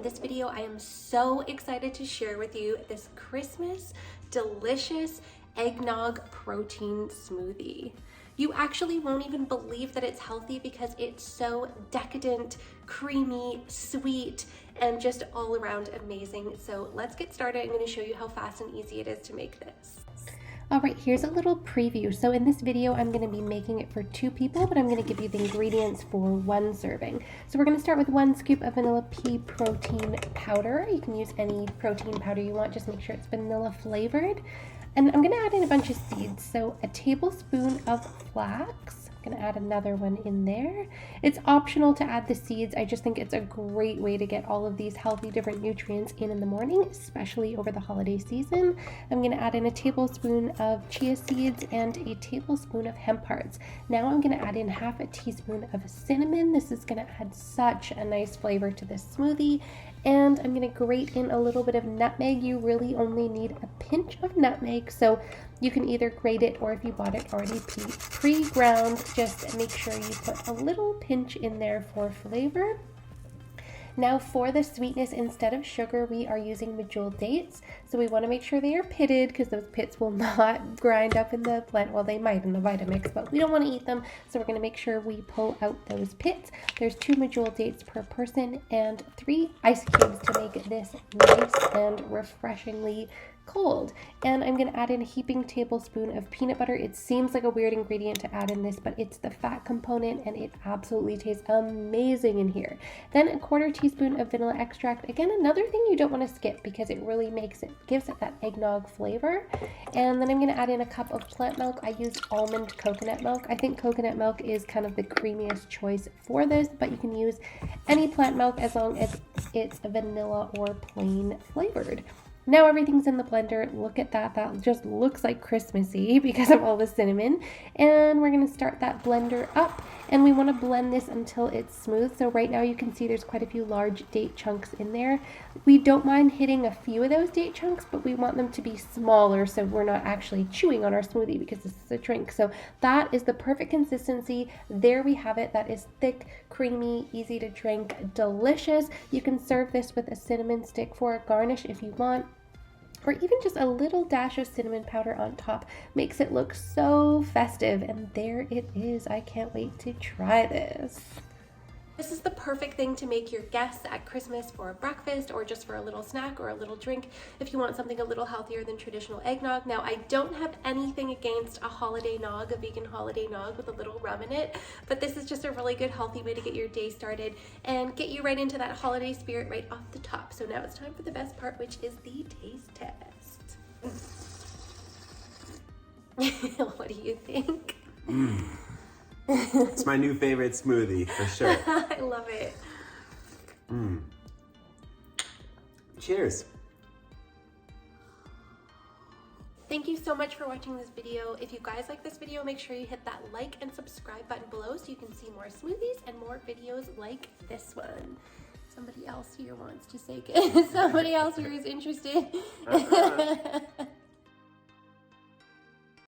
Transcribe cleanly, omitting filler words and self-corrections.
this video, I am so excited to share with you this Christmas delicious eggnog protein smoothie. You actually won't even believe that it's healthy because it's so decadent, creamy, sweet, and just all around amazing. So let's get started. I'm going to show you how fast and easy it is to make this. All right, here's a little preview. So in this video, I'm going to be making it for 2 people, but I'm going to give you the ingredients for 1 serving. So we're going to start with 1 scoop of vanilla pea protein powder. You can use any protein powder you want, just make sure it's vanilla flavored. And I'm going to add in a bunch of seeds. So a tablespoon of flax. I'm going to add another one in there. It's optional to add the seeds. I just think it's a great way to get all of these healthy different nutrients in the morning, especially over the holiday season. I'm going to add in a tablespoon of chia seeds and a tablespoon of hemp hearts. Now I'm going to add in half a teaspoon of cinnamon. This is going to add such a nice flavor to this smoothie. And I'm going to grate in a little bit of nutmeg. You really only need a pinch of nutmeg, so you can either grate it or if you bought it already pre-ground, just make sure you put a little pinch in there for flavor. Now for the sweetness, instead of sugar, we are using medjool dates. So we want to make sure they are pitted because those pits will not grind up in the blend. Well, they might in the Vitamix, but we don't want to eat them. So we're going to make sure we pull out those pits. There's 2 medjool dates per person and 3 ice cubes to make this nice and refreshingly cold. And I'm going to add in a heaping tablespoon of peanut butter. It seems like a weird ingredient to add in this, but it's the fat component and it absolutely tastes amazing in here. Then a 1/4 teaspoon of vanilla extract. Again, another thing you don't want to skip because it really gives it that eggnog flavor. And then I'm going to add in a cup of plant milk. I use almond coconut milk. I think coconut milk is kind of the creamiest choice for this, but you can use any plant milk as long as it's vanilla or plain flavored. Now everything's in the blender. Look at that. That just looks like Christmassy because of all the cinnamon. And we're going to start that blender up. And we want to blend this until it's smooth. So right now you can see there's quite a few large date chunks in there. We don't mind hitting a few of those date chunks, but we want them to be smaller so we're not actually chewing on our smoothie because this is a drink. So that is the perfect consistency. There we have it. That is thick, creamy, easy to drink, delicious. You can serve this with a cinnamon stick for a garnish if you want, or even just a little dash of cinnamon powder on top. Makes it look so festive, and there it is. I can't wait to try this. This is the perfect thing to make your guests at Christmas for a breakfast or just for a little snack or a little drink if you want something a little healthier than traditional eggnog. Now, I don't have anything against a holiday nog, a vegan holiday nog with a little rum in it, but this is just a really good healthy way to get your day started and get you right into that holiday spirit right off the top. So now it's time for the best part, which is the taste test. What do you think? It's my new favorite smoothie, for sure. I love it. Cheers. Thank you so much for watching this video. If you guys like this video, make sure you hit that like and subscribe button below so you can see more smoothies and more videos like this one. Somebody else here wants to say somebody else here is interested.